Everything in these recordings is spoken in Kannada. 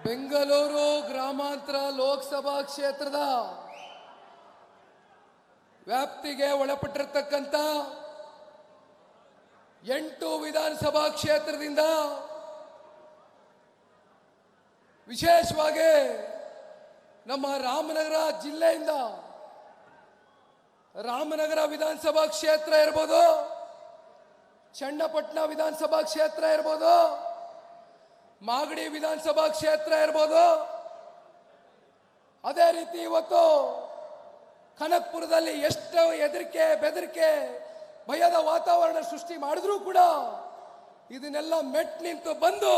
ಬೆಂಗಳೂರು ಗ್ರಾಮಾಂತರ ಲೋಕಸಭಾ ಕ್ಷೇತ್ರದ ವ್ಯಾಪ್ತಿಗೆ ಒಳಪಟ್ಟಿರತಕ್ಕಂತ 8 ವಿಧಾನಸಭಾ ಕ್ಷೇತ್ರದಿಂದ ವಿಶೇಷವಾಗಿ ನಮ್ಮ ರಾಮನಗರ ಜಿಲ್ಲೆಯಿಂದ ರಾಮನಗರ ವಿಧಾನಸಭಾ ಕ್ಷೇತ್ರ ಇರಬಹುದು, ಚನ್ನಪಟ್ಟಣ ವಿಧಾನಸಭಾ ಕ್ಷೇತ್ರ ಇರಬಹುದು, ಮಾಗಡಿ ವಿಧಾನಸಭಾ ಕ್ಷೇತ್ರ ಇರಬಹುದು, ಅದೇ ರೀತಿ ಇವತ್ತು ಕನಕಪುರದಲ್ಲಿ ಎಷ್ಟು ಹೆದರಿಕೆ ಬೆದರಿಕೆ ಭಯದ ವಾತಾವರಣ ಸೃಷ್ಟಿ ಮಾಡಿದ್ರೂ ಕೂಡ ಇದನ್ನೆಲ್ಲ ಮೆಟ್ ನಿಂತು ಬಂದು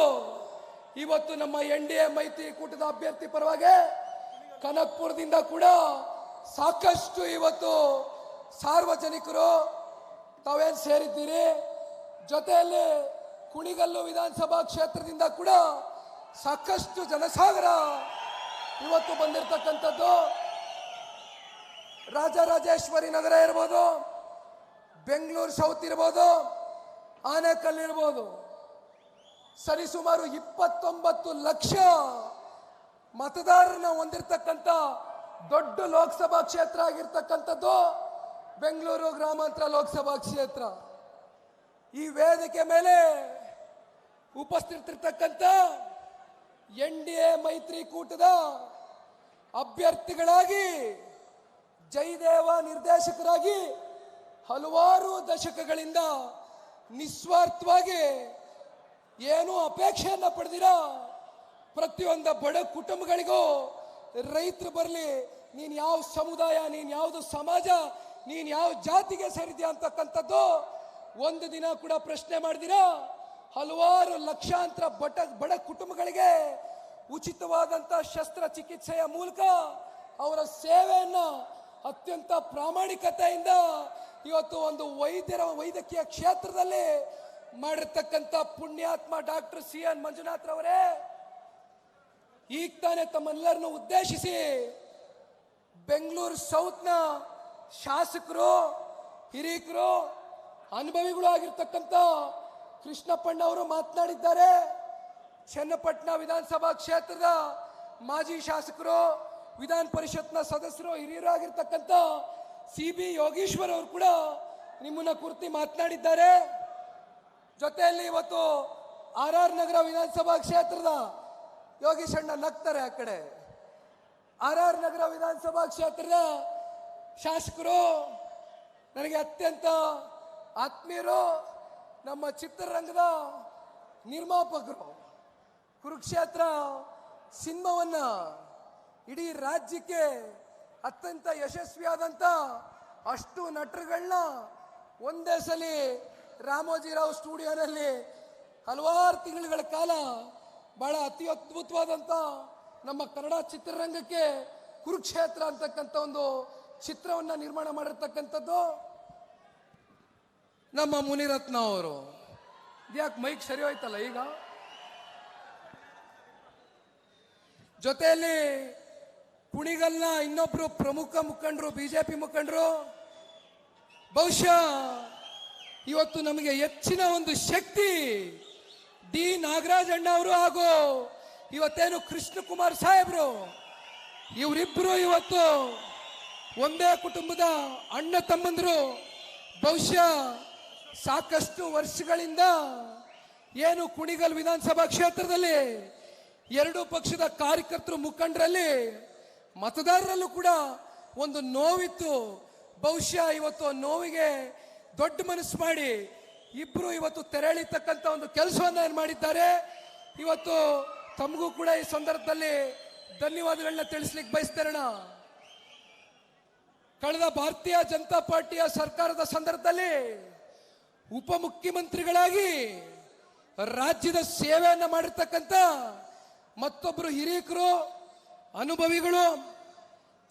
ಇವತ್ತು ನಮ್ಮ NDA ಮೈತ್ರಿಕೂಟದ ಅಭ್ಯರ್ಥಿ ಪರವಾಗಿ ಕನಕಪುರದಿಂದ ಕೂಡ ಸಾಕಷ್ಟು ಇವತ್ತು ಸಾರ್ವಜನಿಕರು ತಾವೇನು ಸೇರಿದ್ದೀರಿ. ಜೊತೆಯಲ್ಲಿ ಕುಣಿಗಲ್ಲು ವಿಧಾನಸಭಾ ಕ್ಷೇತ್ರದಿಂದ ಕೂಡ ಸಾಕಷ್ಟು ಜನಸಾಗರ ಇವತ್ತು ಬಂದಿರತಕ್ಕಂಥದ್ದು. ರಾಜರಾಜೇಶ್ವರಿ ನಗರ ಇರ್ಬೋದು, ಬೆಂಗಳೂರು ಸೌತ್ ಇರ್ಬೋದು, ಆನೇಕಲ್ ಇರ್ಬೋದು, ಸರಿಸುಮಾರು 29 ಲಕ್ಷ ಮತದಾರರನ್ನ ಹೊಂದಿರತಕ್ಕಂಥ ದೊಡ್ಡ ಲೋಕಸಭಾ ಕ್ಷೇತ್ರ ಆಗಿರ್ತಕ್ಕಂಥದ್ದು ಬೆಂಗಳೂರು ಗ್ರಾಮಾಂತರ ಲೋಕಸಭಾ ಕ್ಷೇತ್ರ. ಈ ವೇದಿಕೆ ಮೇಲೆ ಉಪಸ್ಥಿತರಿರ್ತಕ್ಕಂಥ NDA ಮೈತ್ರಿಕೂಟದ ಅಭ್ಯರ್ಥಿಗಳಾಗಿ ಜಯದೇವ ನಿರ್ದೇಶಕರಾಗಿ ಹಲವಾರು ದಶಕಗಳಿಂದ ನಿಸ್ವಾರ್ಥವಾಗಿ ಏನೂ ಅಪೇಕ್ಷೆಯನ್ನ ಪಡೆದಿರ ಪ್ರತಿಯೊಂದು ಬಡ ಕುಟುಂಬಗಳಿಗೂ ರೈತರು ಬರಲಿ, ನೀನು ಯಾವ ಸಮುದಾಯ, ನೀನು ಯಾವುದು ಸಮಾಜ, ನೀನು ಯಾವ ಜಾತಿಗೆ ಸೇರಿದ್ಯಾ ಅಂತಕ್ಕಂಥದ್ದು ಒಂದು ದಿನ ಕೂಡ ಪ್ರಶ್ನೆ ಮಾಡಿದಿರ ಹಲವಾರು ಲಕ್ಷಾಂತರ ಬಡ ಕುಟುಂಬಗಳಿಗೆ ಉಚಿತವಾದಂಥ ಶಸ್ತ್ರಚಿಕಿತ್ಸೆಯ ಮೂಲಕ ಅವರ ಸೇವೆಯನ್ನ ಅತ್ಯಂತ ಪ್ರಾಮಾಣಿಕತೆಯಿಂದ ಇವತ್ತು ಒಂದು ವೈದ್ಯಕೀಯ ಕ್ಷೇತ್ರದಲ್ಲಿ ಮಾಡಿರ್ತಕ್ಕಂಥ ಪುಣ್ಯಾತ್ಮ ಡಾಕ್ಟರ್ CN ಮಂಜುನಾಥ್ ರವರೇ, ಈಗ ತಾನೇ ತಮ್ಮೆಲ್ಲರನ್ನು ಉದ್ದೇಶಿಸಿ ಬೆಂಗಳೂರು ಸೌತ್ನ ಶಾಸಕರು, ಹಿರೀಕರು, ಅನುಭವಿಗಳು ಆಗಿರ್ತಕ್ಕಂಥ ಕೃಷ್ಣಪ್ಪಣ್ಣ ಅವರು ಮಾತನಾಡಿದ್ದಾರೆ. ಚನ್ನಪಟ್ಟಣ ವಿಧಾನಸಭಾ ಕ್ಷೇತ್ರದ ಮಾಜಿ ಶಾಸಕರು, ವಿಧಾನ ಪರಿಷತ್ನ ಸದಸ್ಯರು, ಹಿರಿಯರು ಆಗಿರ್ತಕ್ಕಂಥ CB ಯೋಗೀಶ್ವರ್ ಅವರು ಕೂಡ ನಿಮ್ಮನ್ನ ಕುರಿತು ಮಾತನಾಡಿದ್ದಾರೆ. ಜೊತೆಯಲ್ಲಿ ಇವತ್ತು RR ನಗರ ವಿಧಾನಸಭಾ ಕ್ಷೇತ್ರದ ಯೋಗೀಶಣ್ಣ ನಗ್ತಾರೆ ಆ ಕಡೆ, RR ನಗರ ವಿಧಾನಸಭಾ ಕ್ಷೇತ್ರದ ಶಾಸಕರು, ನನಗೆ ಅತ್ಯಂತ ಆತ್ಮೀಯರು, ನಮ್ಮ ಚಿತ್ರರಂಗದ ನಿರ್ಮಾಪಕರು, ಕುರುಕ್ಷೇತ್ರ ಸಿನಿಮಾವನ್ನ ಇಡೀ ರಾಜ್ಯಕ್ಕೆ ಅತ್ಯಂತ ಯಶಸ್ವಿಯಾದಂಥ ಅಷ್ಟು ನಟರುಗಳನ್ನ ಒಂದೇ ಸಲ ರಾಮೋಜಿರಾವ್ ಸ್ಟುಡಿಯೋನಲ್ಲಿ ಹಲವಾರು ತಿಂಗಳುಗಳ ಕಾಲ ಬಹಳ ಅತಿ ಅದ್ಭುತವಾದಂಥ ನಮ್ಮ ಕನ್ನಡ ಚಿತ್ರರಂಗಕ್ಕೆ ಕುರುಕ್ಷೇತ್ರ ಅಂತಕ್ಕಂಥ ಒಂದು ಚಿತ್ರವನ್ನು ನಿರ್ಮಾಣ ಮಾಡಿರ್ತಕ್ಕಂಥದ್ದು ನಮ್ಮ ಮುನಿರತ್ನ ಅವರು. ಇದ್ಯಾಕೆ ಮೈಕ್ ಸರಿ ಹೋಯ್ತಲ್ಲ ಈಗ. ಜೊತೆಯಲ್ಲಿ ಕುಣಿಗಲ್ನ ಇನ್ನೊಬ್ರು ಪ್ರಮುಖ ಮುಖಂಡರು, BJP ಮುಖಂಡರು, ಬಹುಶಃ ಇವತ್ತು ನಮಗೆ ಹೆಚ್ಚಿನ ಒಂದು ಶಕ್ತಿ D ನಾಗರಾಜ್ ಅಣ್ಣ ಅವರು ಹಾಗೂ ಇವತ್ತೇನು ಕೃಷ್ಣಕುಮಾರ್ ಸಾಹೇಬ್ರು, ಇವರಿಬ್ಬರು ಇವತ್ತು ಒಂದೇ ಕುಟುಂಬದ ಅಣ್ಣ ತಮ್ಮಂದರು. ಬಹುಶಃ ಸಾಕಷ್ಟು ವರ್ಷಗಳಿಂದ ಏನು ಕುಣಿಗಲ್ ವಿಧಾನಸಭಾ ಕ್ಷೇತ್ರದಲ್ಲಿ ಎರಡು ಪಕ್ಷದ ಕಾರ್ಯಕರ್ತರು, ಮುಖಂಡರಲ್ಲಿ, ಮತದಾರರಲ್ಲೂ ಕೂಡ ಒಂದು ನೋವಿತ್ತು. ಬಹುಶಃ ಇವತ್ತು ನೋವಿಗೆ ದೊಡ್ಡ ಮನಸ್ಸು ಮಾಡಿ ಇಬ್ರು ಇವತ್ತು ತೆರಳಿತಕ್ಕಂಥ ಒಂದು ಕೆಲಸವನ್ನ ಮಾಡಿದ್ದಾರೆ. ಇವತ್ತು ತಮಗೂ ಕೂಡ ಈ ಸಂದರ್ಭದಲ್ಲಿ ಧನ್ಯವಾದಗಳನ್ನ ತಿಳಿಸ್ಲಿಕ್ಕೆ ಬಯಸ್ತೇನೆ. ಕಳೆದ ಭಾರತೀಯ ಜನತಾ ಪಾರ್ಟಿಯ ಸರ್ಕಾರದ ಸಂದರ್ಭದಲ್ಲಿ ಉಪಮುಖ್ಯಮಂತ್ರಿಗಳಾಗಿ ರಾಜ್ಯದ ಸೇವೆಯನ್ನ ಮಾಡಿರ್ತಕ್ಕಂಥ ಮತ್ತೊಬ್ಬರು ಹಿರೀಕರು, ಅನುಭವಿಗಳು,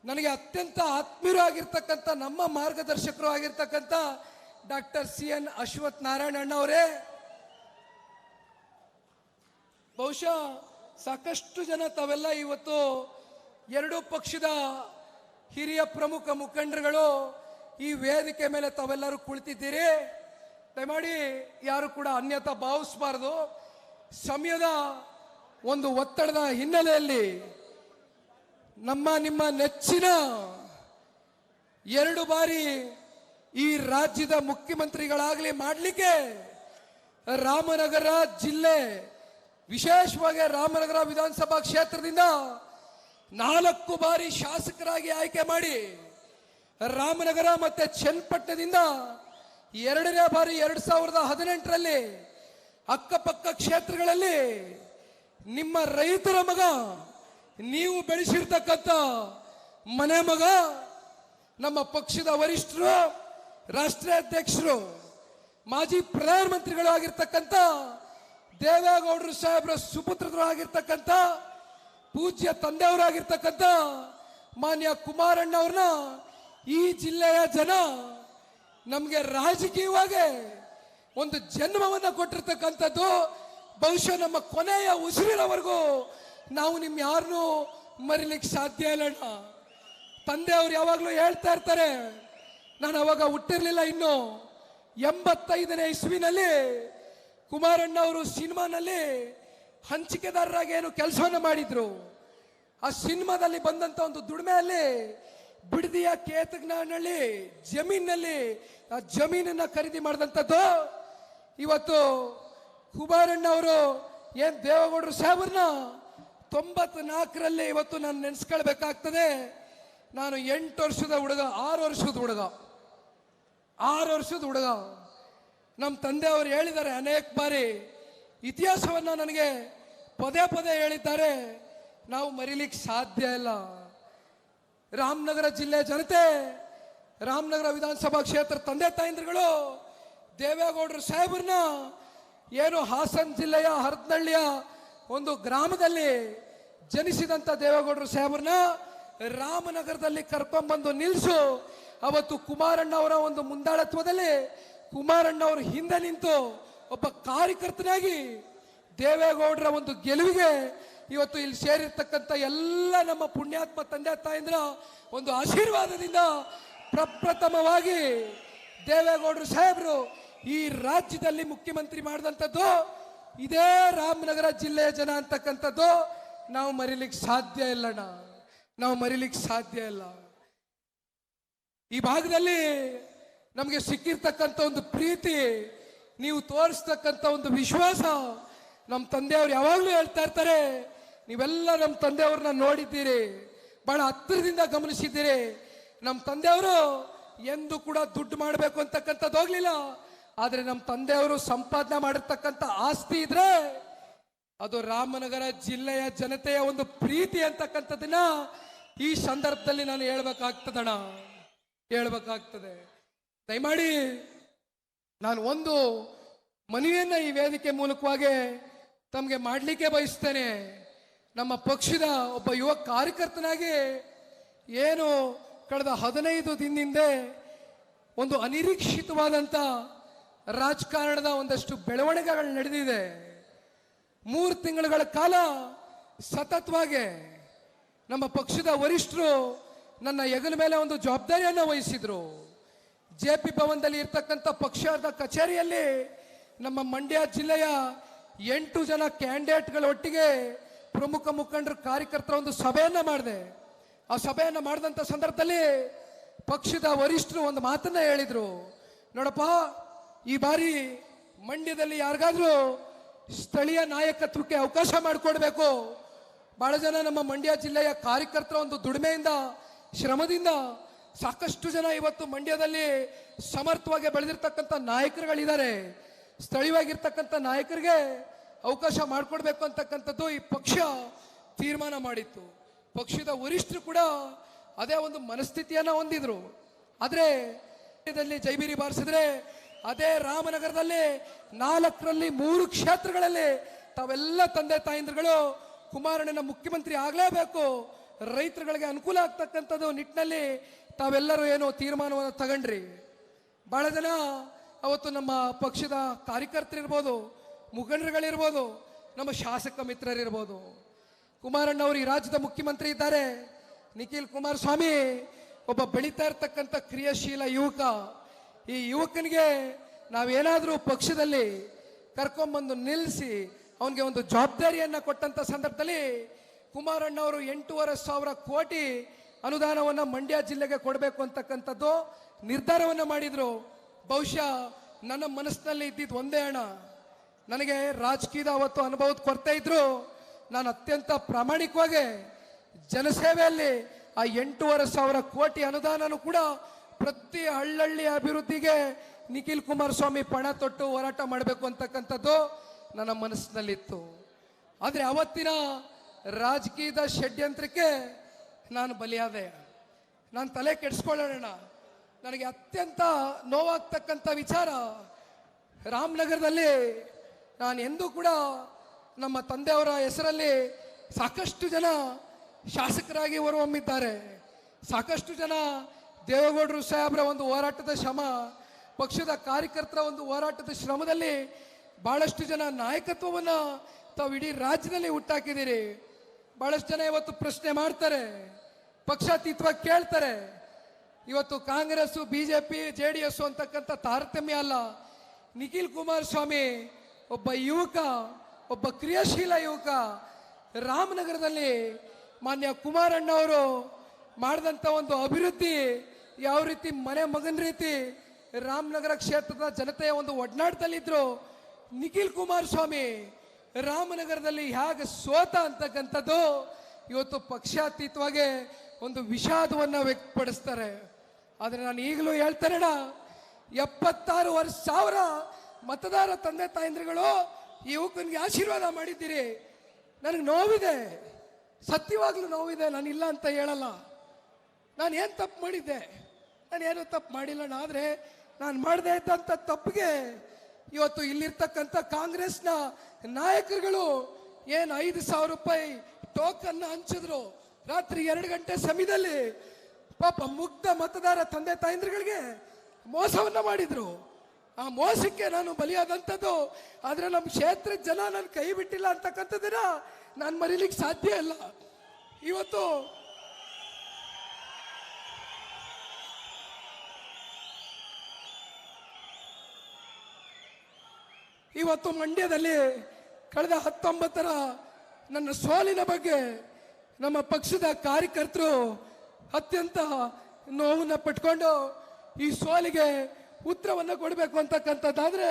ನನಗೆ ಅತ್ಯಂತ ಆತ್ಮೀಯರು ಆಗಿರ್ತಕ್ಕಂಥ ನಮ್ಮ ಮಾರ್ಗದರ್ಶಕರು ಆಗಿರ್ತಕ್ಕಂಥ ಡಾಕ್ಟರ್ CN ಅಶ್ವಥ್ ನಾರಾಯಣ ಅಣ್ಣ ಅವರೇ, ಬಹುಶಃ ಸಾಕಷ್ಟು ಜನ ತಾವೆಲ್ಲ ಇವತ್ತು ಎರಡು ಪಕ್ಷದ ಹಿರಿಯ ಪ್ರಮುಖ ಮುಖಂಡರುಗಳು ಈ ವೇದಿಕೆ ಮೇಲೆ ತಾವೆಲ್ಲರೂ ಕುಳಿತಿದ್ದೀರಿ. ದಯಮಾಡಿ ಯಾರು ಕೂಡ ಅನ್ಯತಾ ಭಾವಿಸಬಾರದು. ಸಮಯದ ಒಂದು ಒತ್ತಡದ ಹಿನ್ನೆಲೆಯಲ್ಲಿ ನಿಮ್ಮ ನೆಚ್ಚಿನ 2 ಬಾರಿ ಈ ರಾಜ್ಯದ ಮುಖ್ಯಮಂತ್ರಿಗಳಾಗಲಿ ಮಾಡಲಿಕ್ಕೆ ರಾಮನಗರ ಜಿಲ್ಲೆ, ವಿಶೇಷವಾಗಿ ರಾಮನಗರ ವಿಧಾನಸಭಾ ಕ್ಷೇತ್ರದಿಂದ 4 ಬಾರಿ ಶಾಸಕರಾಗಿ ಆಯ್ಕೆ ಮಾಡಿ ರಾಮನಗರ ಮತ್ತೆ ಚನ್ನಪಟ್ಟಣದಿಂದ 2ನೇ ಬಾರಿ 2018ರಲ್ಲಿ ಅಕ್ಕಪಕ್ಕ ಕ್ಷೇತ್ರಗಳಲ್ಲಿ ನಿಮ್ಮ ರೈತರ ಮಗ, ನೀವು ಬೆಳೆಸಿರ್ತಕ್ಕಂಥ ಮನೆ ಮಗ, ನಮ್ಮ ಪಕ್ಷದ ವರಿಷ್ಠರು, ರಾಷ್ಟ್ರೀಯ ಅಧ್ಯಕ್ಷರು, ಮಾಜಿ ಪ್ರಧಾನಮಂತ್ರಿಗಳು ಆಗಿರ್ತಕ್ಕಂಥ ದೇವೇಗೌಡರು ಸಾಹೇಬರ ಸುಪುತ್ರರು ಆಗಿರ್ತಕ್ಕಂಥ ಪೂಜ್ಯ ತಂದೆಯವರಾಗಿರ್ತಕ್ಕಂಥ ಮಾನ್ಯ ಕುಮಾರಣ್ಣವ್ರನ್ನ ಈ ಜಿಲ್ಲೆಯ ಜನ ನಮಗೆ ರಾಜಕೀಯವಾಗಿ ಒಂದು ಜನ್ಮವನ್ನ ಕೊಟ್ಟಿರ್ತಕ್ಕಂಥದ್ದು. ಬಹುಶಃ ನಮ್ಮ ಕೊನೆಯ ಉಸಿರಿನವರೆಗೂ ನಾವು ನಿಮ್ಮ ಯಾರನ್ನೂ ಮರಿಲಿಕ್ಕೆ ಸಾಧ್ಯ ಇಲ್ಲಣ್ಣ. ತಂದೆಯವರು ಯಾವಾಗಲೂ ಹೇಳ್ತಾ ಇರ್ತಾರೆ, ನಾನು ಅವಾಗ ಹುಟ್ಟಿರ್ಲಿಲ್ಲ, ಇನ್ನು 85ನೇ ಇಸ್ವಿನಲ್ಲಿ ಕುಮಾರಣ್ಣ ಅವರು ಸಿನಿಮಾನಲ್ಲಿ ಹಂಚಿಕೆದಾರರಾಗಿ ಏನು ಕೆಲಸವನ್ನು ಮಾಡಿದ್ರು. ಆ ಸಿನಿಮಾದಲ್ಲಿ ಬಂದಂತ ಒಂದು ದುಡಿಮೆಯಲ್ಲಿ ಬಿಡದಿಯ ಕೇತಗನಹಳ್ಳಿ ಜಮೀನಲ್ಲಿ ಆ ಜಮೀನನ್ನ ಖರೀದಿ ಮಾಡಿದಂಥದ್ದು. ಇವತ್ತು ಕುಮಾರಣ್ಣ ಅವರು ಏನ್ ದೇವೇಗೌಡರು ಸಾಹೇಬರನ್ನ 94ರಲ್ಲಿ ಇವತ್ತು ನಾನು ನೆನೆಸ್ಕೊಳ್ಬೇಕಾಗ್ತದೆ. ನಾನು 8 ವರ್ಷದ ಹುಡುಗ, 6 ವರ್ಷದ ಹುಡುಗ. ನಮ್ಮ ತಂದೆಯವರು ಹೇಳಿದ್ದಾರೆ ಅನೇಕ ಬಾರಿ, ಇತಿಹಾಸವನ್ನ ನನಗೆ ಪದೇ ಪದೇ ಹೇಳಿದ್ದಾರೆ, ನಾವು ಮರಿಲಿಕ್ಕೆ ಸಾಧ್ಯ ಇಲ್ಲ. ರಾಮನಗರ ಜಿಲ್ಲೆ ಜನತೆ, ರಾಮನಗರ ವಿಧಾನಸಭಾ ಕ್ಷೇತ್ರ ತಂದೆ ತಾಯಂದ್ರುಗಳು ದೇವೇಗೌಡರು ಸಾಹೇಬರನ್ನ ಏನು ಹಾಸನ ಜಿಲ್ಲೆಯ ಹರದನಹಳ್ಳಿಯ ಒಂದು ಗ್ರಾಮದಲ್ಲಿ ಜನಿಸಿದಂತ ದೇವೇಗೌಡರು ಸಾಹೇಬರನ್ನ ರಾಮನಗರದಲ್ಲಿ ಕರ್ಕೊಂಡ್ಬಂದು ನಿಲ್ಲಿಸು. ಅವತ್ತು ಕುಮಾರಣ್ಣ ಅವರ ಒಂದು ಮುಂದಾಳತ್ವದಲ್ಲಿ ಕುಮಾರಣ್ಣ ಅವರು ಹಿಂದೆ ನಿಂತು ಒಬ್ಬ ಕಾರ್ಯಕರ್ತನಾಗಿ ದೇವೇಗೌಡರ ಒಂದು ಗೆಲುವಿಗೆ ಇವತ್ತು ಇಲ್ಲಿ ಸೇರಿರ್ತಕ್ಕಂಥ ಎಲ್ಲ ನಮ್ಮ ಪುಣ್ಯಾತ್ಮ ತಂದೆ ತಾಯಂದ್ರ ಒಂದು ಆಶೀರ್ವಾದದಿಂದ ಪ್ರಪ್ರಥಮವಾಗಿ ದೇವೇಗೌಡರು ಸಾಹೇಬರು ಈ ರಾಜ್ಯದಲ್ಲಿ ಮುಖ್ಯಮಂತ್ರಿ ಮಾಡಿದಂಥದ್ದು ಇದೇ ರಾಮನಗರ ಜಿಲ್ಲೆಯ ಜನ ಅಂತಕ್ಕಂಥದ್ದು ನಾವು ಮರಿಲಿಕ್ಕೆ ಸಾಧ್ಯ ಇಲ್ಲಣ್ಣ, ನಾವು ಮರಿಲಿಕ್ಕೆ ಸಾಧ್ಯ ಇಲ್ಲ. ಈ ಭಾಗದಲ್ಲಿ ನಮಗೆ ಸಿಕ್ಕಿರ್ತಕ್ಕಂಥ ಒಂದು ಪ್ರೀತಿ, ನೀವು ತೋರಿಸ್ತಕ್ಕಂಥ ಒಂದು ವಿಶ್ವಾಸ, ನಮ್ಮ ತಂದೆಯವರು ಯಾವಾಗಲೂ ಹೇಳ್ತಾ ಇರ್ತಾರೆ, ನೀವೆಲ್ಲ ನಮ್ಮ ತಂದೆಯವ್ರನ್ನ ನೋಡಿದ್ದೀರಿ, ಬಹಳ ಹತ್ತಿರದಿಂದ ಗಮನಿಸಿದ್ದೀರಿ. ನಮ್ಮ ತಂದೆಯವರು ಎಂದು ಕೂಡ ದುಡ್ಡು ಮಾಡಬೇಕು ಅಂತಕ್ಕಂಥದ್ದು ಹೋಗ್ಲಿಲ್ಲ. ಆದ್ರೆ ನಮ್ಮ ತಂದೆಯವರು ಸಂಪಾದನೆ ಮಾಡಿರ್ತಕ್ಕಂಥ ಆಸ್ತಿ ಇದ್ರೆ ಅದು ರಾಮನಗರ ಜಿಲ್ಲೆಯ ಜನತೆಯ ಒಂದು ಪ್ರೀತಿ ಅಂತಕ್ಕಂಥದ್ದನ್ನ ಈ ಸಂದರ್ಭದಲ್ಲಿ ನಾನು ಹೇಳ್ಬೇಕಾಗ್ತದಣ್ಣ, ಹೇಳ್ಬೇಕಾಗ್ತದೆ. ದಯಮಾಡಿ ನಾನು ಒಂದು ಮನವಿಯನ್ನ ಈ ವೇದಿಕೆ ಮೂಲಕವಾಗಿ ತಮಗೆ ಮಾಡಲಿಕ್ಕೆ ಬಯಸ್ತೇನೆ. ನಮ್ಮ ಪಕ್ಷದ ಒಬ್ಬ ಯುವ ಕಾರ್ಯಕರ್ತನಾಗಿ ಏನು ಕಳೆದ 15 ದಿನದಿಂದ ಒಂದು ಅನಿರೀಕ್ಷಿತವಾದಂಥ ರಾಜಕಾರಣದ ಒಂದಷ್ಟು ಬೆಳವಣಿಗೆಗಳು ನಡೆದಿದೆ. 3 ತಿಂಗಳುಗಳ ಕಾಲ ಸತತವಾಗಿ ನಮ್ಮ ಪಕ್ಷದ ವರಿಷ್ಠರು ನನ್ನ ಹೆಗಲ ಮೇಲೆ ಒಂದು ಜವಾಬ್ದಾರಿಯನ್ನು ವಹಿಸಿದ್ರು. JP ಭವನದಲ್ಲಿ ಇರ್ತಕ್ಕಂಥ ಪಕ್ಷದ ಕಚೇರಿಯಲ್ಲಿ ನಮ್ಮ ಮಂಡ್ಯ ಜಿಲ್ಲೆಯ 8 ಜನ ಕ್ಯಾಂಡಿಡೇಟ್ಗಳ ಒಟ್ಟಿಗೆ ಪ್ರಮುಖ ಮುಖಂಡರ ಕಾರ್ಯಕರ್ತರ ಒಂದು ಸಭೆಯನ್ನ ಮಾಡಿದೆ. ಆ ಸಭೆಯನ್ನ ಮಾಡಿದಂಥ ಸಂದರ್ಭದಲ್ಲಿ ಪಕ್ಷದ ವರಿಷ್ಠರು ಒಂದು ಮಾತನ್ನ ಹೇಳಿದ್ರು, ನೋಡಪ್ಪ, ಈ ಬಾರಿ ಮಂಡ್ಯದಲ್ಲಿ ಯಾರಿಗಾದ್ರೂ ಸ್ಥಳೀಯ ನಾಯಕತ್ವಕ್ಕೆ ಅವಕಾಶ ಮಾಡಿಕೊಡ್ಬೇಕು. ಬಹಳ ಜನ ನಮ್ಮ ಮಂಡ್ಯ ಜಿಲ್ಲೆಯ ಕಾರ್ಯಕರ್ತರ ಒಂದು ದುಡಿಮೆಯಿಂದ, ಶ್ರಮದಿಂದ ಸಾಕಷ್ಟು ಜನ ಇವತ್ತು ಮಂಡ್ಯದಲ್ಲಿ ಸಮರ್ಥವಾಗಿ ಬೆಳೆದಿರ್ತಕ್ಕಂಥ ನಾಯಕರುಗಳಿದ್ದಾರೆ. ಸ್ಥಳೀಯವಾಗಿರ್ತಕ್ಕಂಥ ನಾಯಕರಿಗೆ ಅವಕಾಶ ಮಾಡಿಕೊಡ್ಬೇಕು ಅಂತಕ್ಕಂಥದ್ದು ಈ ಪಕ್ಷ ತೀರ್ಮಾನ ಮಾಡಿತ್ತು. ಪಕ್ಷದ ವರಿಷ್ಠರು ಕೂಡ ಅದೇ ಒಂದು ಮನಸ್ಥಿತಿಯನ್ನ ಹೊಂದಿದ್ರು. ಆದ್ರೆ ಜೈಬೀರಿ ಬಾರಿಸಿದ್ರೆ ಅದೇ ರಾಮನಗರದಲ್ಲಿ 4ರಲ್ಲಿ 3 ಕ್ಷೇತ್ರಗಳಲ್ಲಿ ತಾವೆಲ್ಲ ತಂದೆ ತಾಯಂದ್ರುಗಳು ಕುಮಾರಣ್ಣನ ಮುಖ್ಯಮಂತ್ರಿ ಆಗಲೇಬೇಕು, ರೈತರುಗಳಿಗೆ ಅನುಕೂಲ ಆಗ್ತಕ್ಕಂಥದ್ದು ನಿಟ್ಟಿನಲ್ಲಿ ತಾವೆಲ್ಲರೂ ಏನೋ ತೀರ್ಮಾನವನ್ನು ತಗೊಂಡ್ರಿ. ಬಹಳ ಜನ ಅವತ್ತು ನಮ್ಮ ಪಕ್ಷದ ಕಾರ್ಯಕರ್ತರಿರ್ಬೋದು, ಮುಖಂಡರುಗಳಿರ್ಬೋದು, ನಮ್ಮ ಶಾಸಕ ಮಿತ್ರರಿರ್ಬೋದು, ಕುಮಾರಣ್ಣ ಅವರು ಈ ರಾಜ್ಯದ ಮುಖ್ಯಮಂತ್ರಿ ಇದ್ದಾರೆ, ನಿಖಿಲ್ ಕುಮಾರಸ್ವಾಮಿ ಒಬ್ಬ ಬೆಳೀತಾ ಇರ್ತಕ್ಕಂಥ ಕ್ರಿಯಾಶೀಲ ಯುವಕ. ಈ ಯುವಕನಿಗೆ ನಾವೇನಾದರೂ ಪಕ್ಷದಲ್ಲಿ ಕರ್ಕೊಂಡ್ಬಂದು ನಿಲ್ಲಿಸಿ ಅವನಿಗೆ ಒಂದು ಜವಾಬ್ದಾರಿಯನ್ನ ಕೊಟ್ಟಂತ ಸಂದರ್ಭದಲ್ಲಿ ಕುಮಾರಣ್ಣ ಅವರು 8,500 ಕೋಟಿ ಅನುದಾನವನ್ನ ಮಂಡ್ಯ ಜಿಲ್ಲೆಗೆ ಕೊಡಬೇಕು ಅಂತಕ್ಕಂಥದ್ದು ನಿರ್ಧಾರವನ್ನ ಮಾಡಿದ್ರು. ಬಹುಶಃ ನನ್ನ ಮನಸ್ಸಿನಲ್ಲಿ ಇದ್ದಿದ್ದು ಒಂದೇ ಅಣ್ಣ, ನನಗೆ ರಾಜಕೀಯದ ಅವತ್ತು ಅನುಭವದ ಕೊರತೆ ಇದ್ರು, ನಾನು ಅತ್ಯಂತ ಪ್ರಾಮಾಣಿಕವಾಗಿ ಜನಸೇವೆಯಲ್ಲಿ ಆ 8,500 ಕೋಟಿ ಅನುದಾನನೂ ಕೂಡ ಪ್ರತಿ ಹಳ್ಳಹಳ್ಳಿ ಅಭಿವೃದ್ಧಿಗೆ ನಿಖಿಲ್ ಕುಮಾರಸ್ವಾಮಿ ಪಣ ತೊಟ್ಟು ಹೋರಾಟ ಮಾಡಬೇಕು ಅಂತಕ್ಕಂಥದ್ದು ನನ್ನ ಮನಸ್ಸಿನಲ್ಲಿತ್ತು. ಆದರೆ ಅವತ್ತಿನ ರಾಜಕೀಯದ ಷಡ್ಯಂತ್ರಕ್ಕೆ ನಾನು ಬಲಿಯಾದೆ. ನಾನು ತಲೆ ಕೆಡಿಸ್ಕೊಳ್ಳೋಣ. ನನಗೆ ಅತ್ಯಂತ ನೋವಾಗ್ತಕ್ಕಂಥ ವಿಚಾರ, ರಾಮನಗರದಲ್ಲಿ ನಾನು ಎಂದೂ ಕೂಡ ನಮ್ಮ ತಂದೆಯವರ ಹೆಸರಲ್ಲಿ ಸಾಕಷ್ಟು ಜನ ಶಾಸಕರಾಗಿ ಹೊರಹೊಮ್ಮಿದ್ದಾರೆ. ಸಾಕಷ್ಟು ಜನ ದೇವೇಗೌಡರು ಸಾಹೇಬ್ರ ಒಂದು ಹೋರಾಟದ ಶ್ರಮ, ಪಕ್ಷದ ಕಾರ್ಯಕರ್ತರ ಒಂದು ಹೋರಾಟದ ಶ್ರಮದಲ್ಲಿ ಬಹಳಷ್ಟು ಜನ ನಾಯಕತ್ವವನ್ನು ತಾವು ಇಡೀ ರಾಜ್ಯದಲ್ಲಿ ಹುಟ್ಟಾಕಿದ್ದೀರಿ. ಬಹಳಷ್ಟು ಜನ ಇವತ್ತು ಪ್ರಶ್ನೆ ಮಾಡ್ತಾರೆ, ಪಕ್ಷಾತೀತವಾಗಿ ಕೇಳ್ತಾರೆ. ಇವತ್ತು ಕಾಂಗ್ರೆಸ್, ಬಿಜೆಪಿ, JDS ಅಂತಕ್ಕಂಥ ತಾರತಮ್ಯ ಅಲ್ಲ. ನಿಖಿಲ್ ಕುಮಾರಸ್ವಾಮಿ ಒಬ್ಬ ಯುವಕ, ಒಬ್ಬ ಕ್ರಿಯಾಶೀಲ ಯುವಕ. ರಾಮನಗರದಲ್ಲಿ ಮಾನ್ಯ ಕುಮಾರಣ್ಣ ಅವರು ಮಾಡಿದಂಥ ಒಂದು ಅಭಿವೃದ್ಧಿ ಯಾವ ರೀತಿ ಮನೆ ಮಗನ ರೀತಿ ರಾಮನಗರ ಕ್ಷೇತ್ರದ ಜನತೆಯ ಒಂದು ಒಡನಾಟದಲ್ಲಿದ್ರು. ನಿಖಿಲ್ ಕುಮಾರಸ್ವಾಮಿ ರಾಮನಗರದಲ್ಲಿ ಹೇಗೆ ಸೋತ ಅಂತಕ್ಕಂಥದ್ದು ಇವತ್ತು ಪಕ್ಷಾತೀತವಾಗಿ ಒಂದು ವಿಷಾದವನ್ನು ವ್ಯಕ್ತಪಡಿಸ್ತಾರೆ. ಆದರೆ ನಾನು ಈಗಲೂ ಹೇಳ್ತಾರಣ, 76,000 ಮತದಾರ ತಂದೆ ತಾಯಂದ್ರುಗಳು ಈ ಯುವಕನಿಗೆ ಆಶೀರ್ವಾದ ಮಾಡಿದ್ದೀರಿ. ನನಗೆ ನೋವಿದೆ, ಸತ್ಯವಾಗ್ಲೂ ನೋವಿದೆ, ನಾನು ಇಲ್ಲ ಅಂತ ಹೇಳಲ್ಲ. ನಾನು ಏನು ತಪ್ಪು ಮಾಡಿದ್ದೆ? ನಾನು ಏನೂ ತಪ್ಪು ಮಾಡಿಲ್ಲ. ಆದರೆ ನಾನು ಮಾಡದೇ ಇದ್ದಂಥ ತಪ್ಪಿಗೆ ಇವತ್ತು ಇಲ್ಲಿರ್ತಕ್ಕಂಥ ಕಾಂಗ್ರೆಸ್ನ ನಾಯಕರುಗಳು ಏನು 5,000 ರೂಪಾಯಿ ಟೋಕನ್ನ ಹಂಚಿದ್ರು ರಾತ್ರಿ 2 ಗಂಟೆ ಸಮಯದಲ್ಲಿ. ಪಾಪ ಮುಗ್ಧ ಮತದಾರ ತಂದೆ ತಾಯಂದ್ರುಗಳಿಗೆ ಮೋಸವನ್ನ ಮಾಡಿದ್ರು. ಆ ಮೋಸಕ್ಕೆ ನಾನು ಬಲಿಯಾದಂಥದ್ದು. ಆದರೆ ನಮ್ಮ ಕ್ಷೇತ್ರದ ಜನ ನನ್ನ ಕೈ ಬಿಟ್ಟಿಲ್ಲ ಅಂತಕ್ಕಂಥದ್ದನ್ನ ನಾನು ಮರೀಲಿಕ್ಕೆ ಸಾಧ್ಯ ಇಲ್ಲ. ಇವತ್ತು ಮಂಡ್ಯದಲ್ಲಿ ಕಳೆದ 19ರ ನನ್ನ ಸೋಲಿನ ಬಗ್ಗೆ ನಮ್ಮ ಪಕ್ಷದ ಕಾರ್ಯಕರ್ತರು ಅತ್ಯಂತ ನೋವನ್ನು ಪಟ್ಕೊಂಡು ಈ ಸೋಲಿಗೆ ಉತ್ತರವನ್ನು ಕೊಡಬೇಕು ಅಂತಕ್ಕಂಥದ್ದಾದ್ರೆ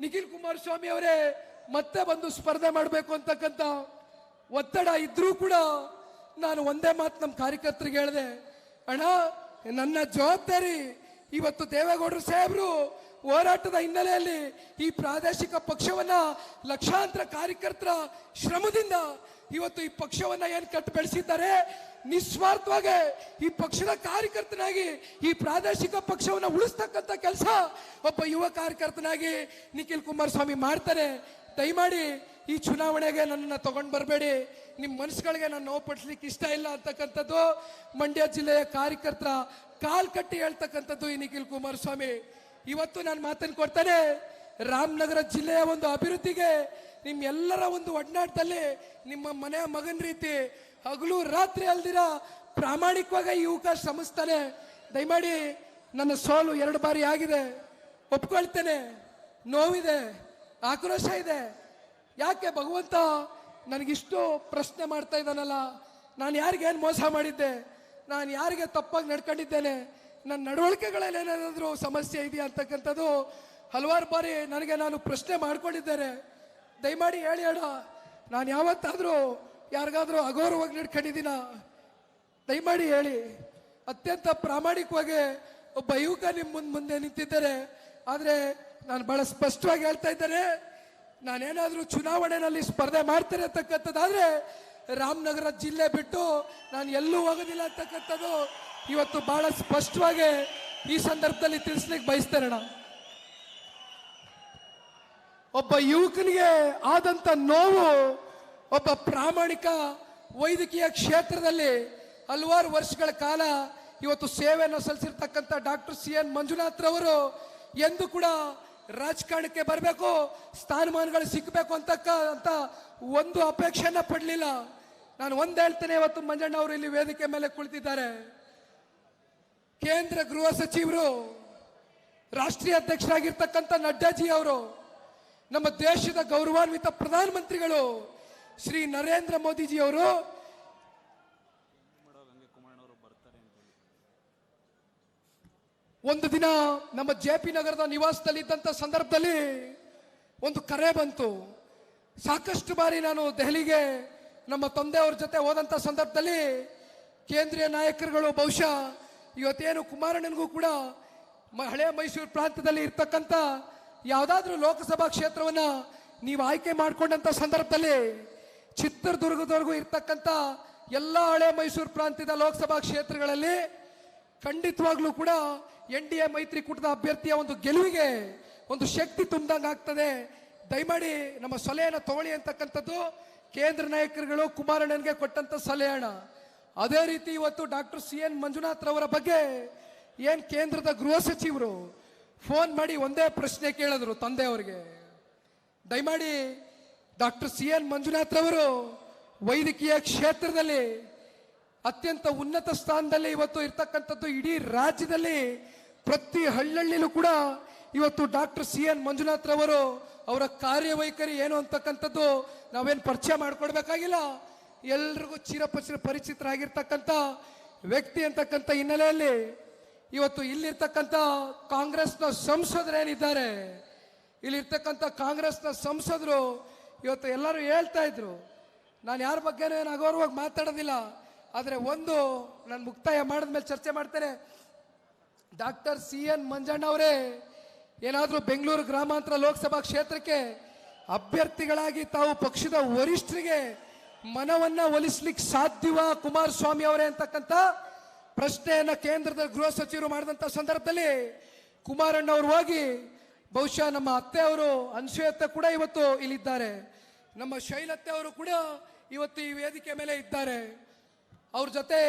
ನಿಖಿಲ್ ಕುಮಾರಸ್ವಾಮಿ ಅವರೇ ಮತ್ತೆ ಬಂದು ಸ್ಪರ್ಧೆ ಮಾಡಬೇಕು ಅಂತಕ್ಕಂಥ ಒತ್ತಡ ಇದ್ರೂ ಕೂಡ ನಾನು ಒಂದೇ ಮಾತು ನಮ್ಮ ಕಾರ್ಯಕರ್ತರಿಗೆ ಹೇಳಿದೆ, ಅಣ್ಣ ನನ್ನ ಜವಾಬ್ದಾರಿ ಇವತ್ತು ದೇವೇಗೌಡರು ಸಾಹೇಬರು ಹೋರಾಟದ ಹಿನ್ನೆಲೆಯಲ್ಲಿ ಈ ಪ್ರಾದೇಶಿಕ ಪಕ್ಷವನ್ನ ಲಕ್ಷಾಂತರ ಕಾರ್ಯಕರ್ತರ ಶ್ರಮದಿಂದ ಇವತ್ತು ಈ ಪಕ್ಷವನ್ನ ಏನು ಕಟ್ಟು ಬೆಳೆಸಿದ್ದಾರೆ, ನಿಸ್ವಾರ್ಥವಾಗಿ ಈ ಪಕ್ಷದ ಕಾರ್ಯಕರ್ತನಾಗಿ ಈ ಪ್ರಾದೇಶಿಕ ಪಕ್ಷವನ್ನ ಉಳಿಸ್ತಕ್ಕಂಥ ಕೆಲಸ ಒಬ್ಬ ಯುವ ಕಾರ್ಯಕರ್ತನಾಗಿ ನಿಖಿಲ್ ಕುಮಾರಸ್ವಾಮಿ ಮಾಡ್ತಾರೆ. ದಯಮಾಡಿ ಈ ಚುನಾವಣೆಗೆ ನನ್ನನ್ನು ತಗೊಂಡು ಬರಬೇಡಿ. ನಿಮ್ಮ ಮನಸ್ಸುಗಳಿಗೆ ನಾನು ನೋವು ಪಡಿಸ್ಲಿಕ್ಕೆ ಇಷ್ಟ ಇಲ್ಲ ಅಂತಕ್ಕಂಥದ್ದು ಮಂಡ್ಯ ಜಿಲ್ಲೆಯ ಕಾರ್ಯಕರ್ತರ ಕಾಲ್ ಕಟ್ಟಿ ಹೇಳ್ತಕ್ಕಂಥದ್ದು ಈ ನಿಖಿಲ್ ಕುಮಾರಸ್ವಾಮಿ. ಇವತ್ತು ನಾನು ಮಾತನ್ನು ಕೊಡ್ತೇನೆ, ರಾಮನಗರ ಜಿಲ್ಲೆಯ ಒಂದು ಅಭಿವೃದ್ಧಿಗೆ ನಿಮ್ಮೆಲ್ಲರ ಒಂದು ಒಡನಾಟದಲ್ಲಿ ನಿಮ್ಮ ಮನೆಯ ಮಗನ ರೀತಿ ಹಗಲು ರಾತ್ರಿ ಅಲ್ದಿರ ಪ್ರಾಮಾಣಿಕವಾಗಿ ಈ ಯುವಕ ಶ್ರಮಿಸ್ತಾನೆ. ದಯಮಾಡಿ ನನ್ನ ಸೋಲು 2 ಬಾರಿ ಆಗಿದೆ, ಒಪ್ಕೊಳ್ತೇನೆ, ನೋವಿದೆ, ಆಕ್ರೋಶ ಇದೆ. ಯಾಕೆ ಭಗವಂತ ನನಗಿಷ್ಟು ಪ್ರಶ್ನೆ ಮಾಡ್ತಾ ಇದ್ದಾನಲ್ಲ, ನಾನು ಯಾರಿಗೇನು ಮೋಸ ಮಾಡಿದ್ದೆ, ನಾನು ಯಾರಿಗೆ ತಪ್ಪಾಗಿ ನಡ್ಕೊಂಡಿದ್ದೇನೆ, ನನ್ನ ನಡವಳಿಕೆಗಳಲ್ಲಿ ಏನಾದರೂ ಸಮಸ್ಯೆ ಇದೆಯಾ ಅಂತಕ್ಕಂಥದ್ದು ಹಲವಾರು ಬಾರಿ ನಾನು ಪ್ರಶ್ನೆ ಮಾಡ್ಕೊಂಡಿದ್ದೇನೆ. ದಯಮಾಡಿ ಹೇಳಿ ಅಣ್ಣ, ನಾನು ಯಾವತ್ತಾದರೂ ಯಾರಿಗಾದರೂ ಅಗೌರವವಾಗಿ ನಡ್ಕೊಂಡಿದ್ದೀನ? ದಯಮಾಡಿ ಹೇಳಿ. ಅತ್ಯಂತ ಪ್ರಾಮಾಣಿಕವಾಗಿ ಒಬ್ಬ ಯುವಕ ನಿಮ್ಮ ಮುಂದೆ ನಿಂತಿದ್ದಾರೆ. ಆದರೆ ನಾನು ಬಹಳ ಸ್ಪಷ್ಟವಾಗಿ ಹೇಳ್ತಾ ಇದ್ದೇನೆ, ನಾನೇನಾದರೂ ಚುನಾವಣೆಯಲ್ಲಿ ಸ್ಪರ್ಧೆ ಮಾಡ್ತೇನೆ ಅಂತಕ್ಕಂಥದ್ದಾದ್ರೆ ರಾಮನಗರ ಜಿಲ್ಲೆ ಬಿಟ್ಟು ನಾನು ಎಲ್ಲೂ ಹೋಗೋದಿಲ್ಲ ಅಂತಕ್ಕಂಥದ್ದು ಇವತ್ತು ಬಹಳ ಸ್ಪಷ್ಟವಾಗಿ ಈ ಸಂದರ್ಭದಲ್ಲಿ ತಿಳಿಸ್ಲಿಕ್ಕೆ ಬಯಸ್ತೇನೆ. ಒಬ್ಬ ಯುವಕನಿಗೆ ಆದಂತ ನೋವು, ಒಬ್ಬ ಪ್ರಾಮಾಣಿಕ ವೈದ್ಯಕೀಯ ಕ್ಷೇತ್ರದಲ್ಲಿ ಹಲವಾರು ವರ್ಷಗಳ ಕಾಲ ಇವತ್ತು ಸೇವೆಯನ್ನು ಸಲ್ಲಿಸಿರ್ತಕ್ಕಂಥ ಡಾಕ್ಟರ್ CN ಮಂಜುನಾಥ್ ರವರು ಎಂದು ಕೂಡ ರಾಜಕಾರಣಕ್ಕೆ ಬರಬೇಕು, ಸ್ಥಾನಮಾನಗಳು ಸಿಕ್ಕಬೇಕು ಅಂತ ಒಂದು ಅಪೇಕ್ಷೆಯನ್ನ ಪಡಲಿಲ್ಲ. ನಾನು ಒಂದ್ ಹೇಳ್ತೇನೆ, ಇವತ್ತು ಮಂಜಣ್ಣ ಅವರು ಇಲ್ಲಿ ವೇದಿಕೆ ಮೇಲೆ ಕುಳಿತಿದ್ದಾರೆ. ಕೇಂದ್ರ ಗೃಹ ಸಚಿವರು, ರಾಷ್ಟ್ರೀಯ ಅಧ್ಯಕ್ಷರಾಗಿರ್ತಕ್ಕಂಥ ನಡ್ಡಾಜಿ ಅವರು ನಮ್ಮ ದೇಶದ ಗೌರವಾನ್ವಿತ ಪ್ರಧಾನಮಂತ್ರಿಗಳು ಶ್ರೀ ನರೇಂದ್ರ ಮೋದಿಜಿಯವರು ಒಂದು ದಿನ ನಮ್ಮ JP ನಗರದ ನಿವಾಸದಲ್ಲಿ ಇದ್ದಂಥ ಸಂದರ್ಭದಲ್ಲಿ ಒಂದು ಕರೆ ಬಂತು. ಸಾಕಷ್ಟು ಬಾರಿ ನಾನು ದೆಹಲಿಗೆ ನಮ್ಮ ತಂದೆಯವ್ರ ಜೊತೆ ಹೋದಂಥ ಸಂದರ್ಭದಲ್ಲಿ ಕೇಂದ್ರೀಯ ನಾಯಕರುಗಳು ಬಹುಶಃ ಇವತ್ತೇನು ಕುಮಾರಣ್ಣನಿಗೂ ಕೂಡ ಹಳೆ ಮೈಸೂರು ಪ್ರಾಂತ್ಯದಲ್ಲಿ ಇರ್ತಕ್ಕಂಥ ಯಾವುದಾದ್ರೂ ಲೋಕಸಭಾ ಕ್ಷೇತ್ರವನ್ನ ನೀವು ಆಯ್ಕೆ ಮಾಡಿಕೊಂಡಂಥ ಸಂದರ್ಭದಲ್ಲಿ ಚಿತ್ರದುರ್ಗದವರೆಗೂ ಇರ್ತಕ್ಕಂಥ ಎಲ್ಲ ಹಳೆ ಮೈಸೂರು ಪ್ರಾಂತ್ಯದ ಲೋಕಸಭಾ ಕ್ಷೇತ್ರಗಳಲ್ಲಿ ಖಂಡಿತವಾಗ್ಲೂ ಕೂಡ NDA ಮೈತ್ರಿಕೂಟದ ಅಭ್ಯರ್ಥಿಯ ಒಂದು ಗೆಲುವಿಗೆ ಒಂದು ಶಕ್ತಿ ತುಂಬಿದಂಗೆ ಆಗ್ತದೆ. ದಯಮಾಡಿ ನಮ್ಮ ಸಲಹೆಯನ್ನು ತಗೊಳ್ಳಿ ಅಂತಕ್ಕಂಥದ್ದು ಕೇಂದ್ರ ನಾಯಕರುಗಳು ಕುಮಾರಣ್ಣನಿಗೆ ಕೊಟ್ಟಂತ ಸಲಹೆ ಅಣ್ಣ. ಅದೇ ರೀತಿ ಇವತ್ತು ಡಾಕ್ಟರ್ CN ಮಂಜುನಾಥ್ ರವರ ಬಗ್ಗೆ ಏನ್ ಕೇಂದ್ರದ ಗೃಹ ಸಚಿವರು ಫೋನ್ ಮಾಡಿ ಒಂದೇ ಪ್ರಶ್ನೆ ಕೇಳಿದ್ರು ತಂದೆಯವರಿಗೆ. ದಯಮಾಡಿ ಡಾಕ್ಟರ್ CN ಮಂಜುನಾಥ್ ರವರು ವೈದ್ಯಕೀಯ ಕ್ಷೇತ್ರದಲ್ಲಿ ಅತ್ಯಂತ ಉನ್ನತ ಸ್ಥಾನದಲ್ಲಿ ಇವತ್ತು ಇರ್ತಕ್ಕಂಥದ್ದು. ಇಡೀ ರಾಜ್ಯದಲ್ಲಿ ಪ್ರತಿ ಹಳ್ಳಿಯಲ್ಲೂ ಕೂಡ ಇವತ್ತು ಡಾಕ್ಟರ್ CN ಮಂಜುನಾಥ್ ರವರು ಅವರ ಕಾರ್ಯವೈಖರಿ ಏನು ಅಂತಕ್ಕಂಥದ್ದು ನಾವೇನು ಪರಿಚಯ ಮಾಡ್ಕೊಡ್ಬೇಕಾಗಿಲ್ಲ. ಎಲ್ರಿಗೂ ಪರಿಚಿತರಾಗಿರ್ತಕ್ಕಂಥ ವ್ಯಕ್ತಿ ಅಂತಕ್ಕಂಥ ಹಿನ್ನೆಲೆಯಲ್ಲಿ ಇವತ್ತು ಇಲ್ಲಿರ್ತಕ್ಕಂಥ ಕಾಂಗ್ರೆಸ್ನ ಸಂಸದರೇನಿದ್ದಾರೆ, ಇಲ್ಲಿರ್ತಕ್ಕಂಥ ಕಾಂಗ್ರೆಸ್ನ ಸಂಸದರು ಇವತ್ತು ಎಲ್ಲರೂ ಹೇಳ್ತಾ ಇದ್ರು. ನಾನು ಯಾರ ಬಗ್ಗೆನೂ ಏನು ಅಗೌರವಾಗಿ ಮಾತಾಡೋದಿಲ್ಲ, ಆದರೆ ಒಂದು ನಾನು ಮುಕ್ತಾಯ ಮಾಡಿದ್ಮೇಲೆ ಚರ್ಚೆ ಮಾಡ್ತೇನೆ. ಡಾಕ್ಟರ್ CN ಮಂಜಣ್ಣ ಅವರೇ ಏನಾದರೂ ಬೆಂಗಳೂರು ಗ್ರಾಮಾಂತರ ಲೋಕಸಭಾ ಕ್ಷೇತ್ರಕ್ಕೆ ಅಭ್ಯರ್ಥಿಗಳಾಗಿ ತಾವು ಪಕ್ಷದ ವರಿಷ್ಠರಿಗೆ ಮನವನ್ನ ಒಲಿಸ್ಲಿಕ್ಕೆ ಸಾಧ್ಯವಾ ಕುಮಾರಸ್ವಾಮಿ ಅವರೇ ಅಂತಕ್ಕಂಥ ಪ್ರಶ್ನೆಯನ್ನ ಕೇಂದ್ರದ ಗೃಹ ಸಚಿವರು ಮಾಡಿದಂಥ ಸಂದರ್ಭದಲ್ಲಿ ಕುಮಾರಣ್ಣ ಅವರು ಹೋಗಿ ಬಹುಶಃ ನಮ್ಮ ಅತ್ತೆ ಅವರು ಅನ್ಸೂಯತ್ತೆ ಕೂಡ ಇವತ್ತು ಇಲ್ಲಿದ್ದಾರೆ, ನಮ್ಮ ಶೈಲತ್ತೆ ಅವರು ಕೂಡ ಇವತ್ತು ಈ ವೇದಿಕೆ ಮೇಲೆ ಇದ್ದಾರೆ. ಅವ್ರ ಜೊತೆ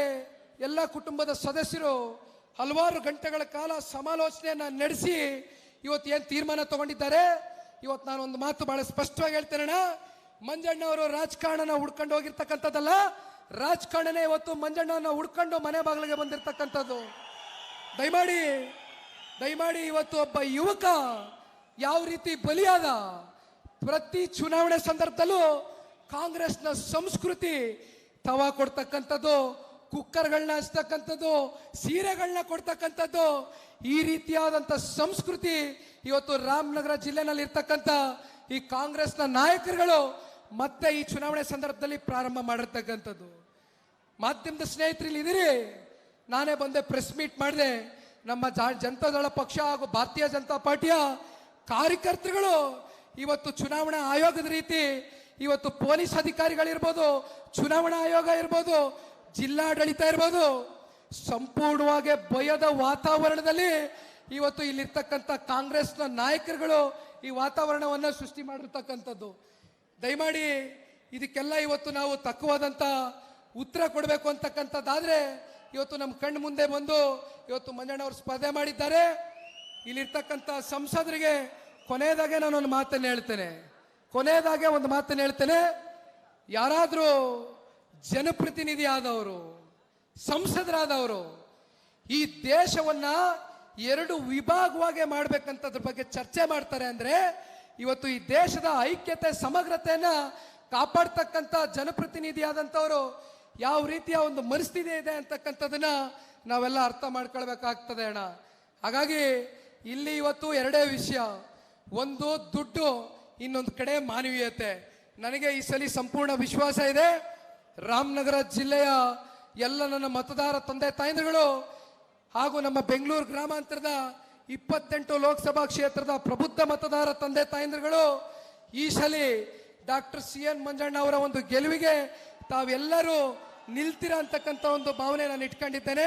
ಎಲ್ಲ ಕುಟುಂಬದ ಸದಸ್ಯರು ಹಲವಾರು ಗಂಟೆಗಳ ಕಾಲ ಸಮಾಲೋಚನೆಯನ್ನ ನಡೆಸಿ ಇವತ್ತು ಏನು ತೀರ್ಮಾನ ತಗೊಂಡಿದ್ದಾರೆ. ಇವತ್ತು ನಾನು ಒಂದು ಮಾತು ಬಹಳ ಸ್ಪಷ್ಟವಾಗಿ ಹೇಳ್ತೇನೆ, ಮಂಜಣ್ಣ ಅವರು ರಾಜಕಾರಣನ ಹುಡ್ಕೊಂಡು ಹೋಗಿರ್ತಕ್ಕಂಥದ್ದಲ್ಲ, ರಾಜಕಾರಣನೇ ಇವತ್ತು ಮಂಜಣ್ಣನ ಹುಡ್ಕೊಂಡು ಮನೆ ಬಾಗಿಲಿಗೆ ಬಂದಿರತಕ್ಕಂಥದ್ದು. ದಯಮಾಡಿ ಇವತ್ತು ಒಬ್ಬ ಯುವಕ ಯಾವ ರೀತಿ ಬಲಿಯಾದ, ಪ್ರತಿ ಚುನಾವಣೆ ಸಂದರ್ಭದಲ್ಲೂ ಕಾಂಗ್ರೆಸ್ನ ಸಂಸ್ಕೃತಿ ತವಾ ಕೊಡ್ತಕ್ಕಂಥದ್ದು, ಕುಕ್ಕರ್ಗಳನ್ನ ಹಚ್ತಕ್ಕಂಥದ್ದು, ಸೀರೆಗಳನ್ನ ಕೊಡ್ತಕ್ಕಂಥದ್ದು, ಈ ರೀತಿಯಾದಂಥ ಸಂಸ್ಕೃತಿ ಇವತ್ತು ರಾಮನಗರ ಜಿಲ್ಲೆನಲ್ಲಿ ಇರ್ತಕ್ಕಂಥ ಈ ಕಾಂಗ್ರೆಸ್ನ ನಾಯಕರುಗಳು ಮತ್ತೆ ಈ ಚುನಾವಣೆ ಸಂದರ್ಭದಲ್ಲಿ ಪ್ರಾರಂಭ ಮಾಡಿರ್ತಕ್ಕಂಥದ್ದು. ಮಾಧ್ಯಮದ ಸ್ನೇಹಿತರು ಇದ್ದೀರಿ, ನಾನೇ ಬಂದೆ ಪ್ರೆಸ್ ಮೀಟ್ ಮಾಡಿದೆ. ನಮ್ಮ ಜನತಾದಳ ಪಕ್ಷ ಹಾಗೂ ಭಾರತೀಯ ಜನತಾ ಪಾರ್ಟಿಯ ಕಾರ್ಯಕರ್ತರುಗಳು ಇವತ್ತು ಚುನಾವಣಾ ಆಯೋಗದ ರೀತಿ ಇವತ್ತು ಪೊಲೀಸ್ ಅಧಿಕಾರಿಗಳಿರ್ಬೋದು, ಚುನಾವಣಾ ಆಯೋಗ ಇರ್ಬೋದು, ಜಿಲ್ಲಾಡಳಿತ ಇರ್ಬೋದು, ಸಂಪೂರ್ಣವಾಗಿ ಭಯದ ವಾತಾವರಣದಲ್ಲಿ ಇವತ್ತು ಇಲ್ಲಿರ್ತಕ್ಕಂಥ ಕಾಂಗ್ರೆಸ್ನ ನಾಯಕರುಗಳು ಈ ವಾತಾವರಣವನ್ನು ಸೃಷ್ಟಿ ಮಾಡಿರ್ತಕ್ಕಂಥದ್ದು. ದಯಮಾಡಿ ಇದಕ್ಕೆಲ್ಲ ಇವತ್ತು ನಾವು ತಕ್ಕವಾದಂಥ ಉತ್ತರ ಕೊಡಬೇಕು ಅಂತಕ್ಕಂಥದ್ದಾದ್ರೆ ಇವತ್ತು ನಮ್ಮ ಕಣ್ಣು ಮುಂದೆ ಬಂದು ಇವತ್ತು ಮಂಜಣ್ಣವರು ಸ್ಪರ್ಧೆ ಮಾಡಿದ್ದಾರೆ. ಇಲ್ಲಿರ್ತಕ್ಕಂಥ ಸಂಸದರಿಗೆ ಕೊನೆಯದಾಗೆ ನಾನೊಂದು ಮಾತನ್ನು ಹೇಳ್ತೇನೆ, ಯಾರಾದರೂ ಜನಪ್ರತಿನಿಧಿ ಆದವರು, ಸಂಸದರಾದವರು ಈ ದೇಶವನ್ನ ಎರಡು ವಿಭಾಗವಾಗಿ ಮಾಡ್ಬೇಕಂತದ್ರ ಬಗ್ಗೆ ಚರ್ಚೆ ಮಾಡ್ತಾರೆ ಅಂದ್ರೆ ಇವತ್ತು ಈ ದೇಶದ ಐಕ್ಯತೆ ಸಮಗ್ರತೆಯನ್ನ ಕಾಪಾಡ್ತಕ್ಕಂಥ ಜನಪ್ರತಿನಿಧಿ ಆದಂಥವರು ಯಾವ ರೀತಿಯ ಒಂದು ಮನಸ್ಥಿತಿ ಇದೆ ಅಂತಕ್ಕಂಥದನ್ನ ನಾವೆಲ್ಲ ಅರ್ಥ ಮಾಡ್ಕೊಳ್ಬೇಕಾಗ್ತದೆ ಅಣ್ಣ. ಹಾಗಾಗಿ ಇಲ್ಲಿ ಇವತ್ತು ಎರಡೇ ವಿಷಯ, ಒಂದು ದುಡ್ಡು, ಇನ್ನೊಂದು ಕಡೆ ಮಾನವೀಯತೆ. ನನಗೆ ಈ ಸಲ ಸಂಪೂರ್ಣ ವಿಶ್ವಾಸ ಇದೆ, ರಾಮನಗರ ಜಿಲ್ಲೆಯ ಎಲ್ಲ ನನ್ನ ಮತದಾರ ತಂದೆ ತಾಯಂದಿರುಗಳು ಹಾಗೂ ನಮ್ಮ ಬೆಂಗಳೂರು ಗ್ರಾಮಾಂತರದ 28 ಲೋಕಸಭಾ ಕ್ಷೇತ್ರದ ಪ್ರಬುದ್ಧ ಮತದಾರ ತಂದೆ ತಾಯಂದಿರುಗಳು ಈ ಸಲ ಡಾಕ್ಟರ್ CN ಮಂಜಣ್ಣ ಅವರ ಒಂದು ಗೆಲುವಿಗೆ ತಾವೆಲ್ಲರೂ ನಿಲ್ತೀರ ಅಂತಕ್ಕಂಥ ಒಂದು ಭಾವನೆ ನಾನು ಇಟ್ಕೊಂಡಿದ್ದೇನೆ.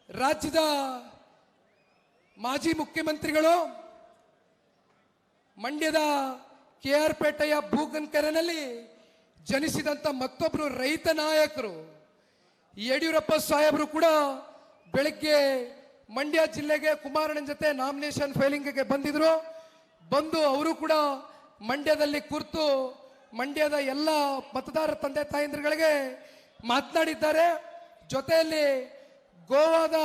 ರಾಜ್ಯದ ಮಾಜಿ ಮುಖ್ಯಮಂತ್ರಿಗಳು ಮಂಡ್ಯದ KR ಪೇಟೆಯ ಬೂಗನ್ಕೆರೆನಲ್ಲಿ ಜನಿಸಿದಂಥ ಮತ್ತೊಬ್ಬರು ರೈತ ನಾಯಕರು ಯಡಿಯೂರಪ್ಪ ಸಾಹೇಬರು ಕೂಡ ಬೆಳಗ್ಗೆ ಮಂಡ್ಯ ಜಿಲ್ಲೆಗೆ ಕುಮಾರಣ್ಣನ ಜೊತೆ ನಾಮಿನೇಷನ್ ಫೈಲಿಂಗ್ಗೆ ಬಂದು ಅವರು ಕೂಡ ಮಂಡ್ಯದಲ್ಲಿ ಕೂರ್ತು ಮಂಡ್ಯದ ಎಲ್ಲ ಮತದಾರ ತಂದೆ ತಾಯಂದಿರುಗಳಿಗೆ ಮಾತನಾಡಿದ್ದಾರೆ. ಜೊತೆಯಲ್ಲಿ ಗೋವಾದ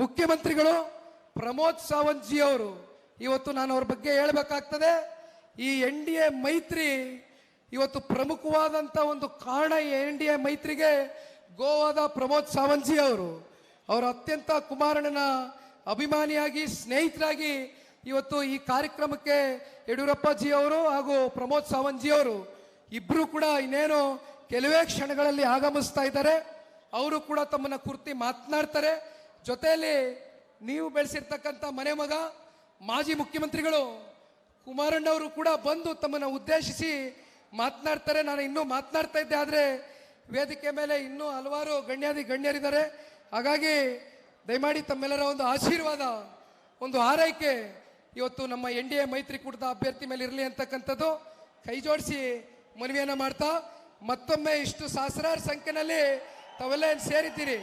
ಮುಖ್ಯಮಂತ್ರಿಗಳು ಪ್ರಮೋದ್ ಸಾವಂತ್ ಜಿ ಅವರು, ಇವತ್ತು ನಾನು ಅವ್ರ ಬಗ್ಗೆ ಹೇಳಬೇಕಾಗ್ತದೆ. ಈ ಎನ್ ಡಿ ಎ ಮೈತ್ರಿ ಇವತ್ತು ಪ್ರಮುಖವಾದಂಥ ಒಂದು ಕಾರಣ. ಎನ್ ಡಿ ಎ ಮೈತ್ರಿಗೆ ಗೋವಾದ ಪ್ರಮೋದ್ ಸಾವಂತ್ ಅವರು ಅತ್ಯಂತ ಕುಮಾರಣ್ಣನ ಅಭಿಮಾನಿಯಾಗಿ ಸ್ನೇಹಿತರಾಗಿ ಇವತ್ತು ಈ ಕಾರ್ಯಕ್ರಮಕ್ಕೆ ಯಡಿಯೂರಪ್ಪ ಜಿ ಅವರು ಹಾಗೂ ಪ್ರಮೋದ್ ಸಾವಂತ್ ಅವರು ಇಬ್ಬರು ಕೂಡ ಇನ್ನೇನು ಕೆಲವೇ ಕ್ಷಣಗಳಲ್ಲಿ ಆಗಮಿಸ್ತಾ ಇದ್ದಾರೆ. ಅವರು ಕೂಡ ತಮ್ಮನ್ನ ಕುರಿತು ಮಾತನಾಡ್ತಾರೆ. ಜೊತೆಯಲ್ಲಿ ನೀವು ಬೆಳೆಸಿರ್ತಕ್ಕಂಥ ಮನೆ ಮಗ ಮಾಜಿ ಮುಖ್ಯಮಂತ್ರಿಗಳು ಕುಮಾರಣ್ಣವರು ಕೂಡ ಬಂದು ತಮ್ಮನ್ನು ಉದ್ದೇಶಿಸಿ ಮಾತನಾಡ್ತಾರೆ. ನಾನು ಇನ್ನೂ ಮಾತನಾಡ್ತಾ ಇದ್ದೆ, ಆದರೆ ವೇದಿಕೆ ಮೇಲೆ ಇನ್ನೂ ಹಲವಾರು ಗಣ್ಯರಿದ್ದಾರೆ. ಹಾಗಾಗಿ ದಯಮಾಡಿ ತಮ್ಮೆಲ್ಲರ ಒಂದು ಆಶೀರ್ವಾದ, ಒಂದು ಆರೈಕೆ ಇವತ್ತು ನಮ್ಮ ಎನ್ ಡಿ ಎ ಮೈತ್ರಿಕೂಟದ ಅಭ್ಯರ್ಥಿ ಮೇಲೆ ಇರಲಿ ಅಂತಕ್ಕಂಥದ್ದು ಕೈ ಜೋಡಿಸಿ ಮನವಿಯನ್ನು ಮಾಡ್ತಾ, ಮತ್ತೊಮ್ಮೆ ಇಷ್ಟು ಸಹಸ್ರಾರು ಸಂಖ್ಯೆಯಲ್ಲಿ ತಾವೆಲ್ಲ ಏನು ಸೇರಿದ್ದೀರಿ,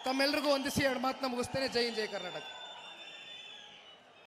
ತಮ್ಮೆಲ್ಲರಿಗೂ ವಂದಿಸಿ ಎರಡು ಮಾತನ್ನ ಮುಗಿಸ್ತೇನೆ. ಜೈ ಹಿಂದ್, ಜೈ ಕರ್ನಾಟಕ.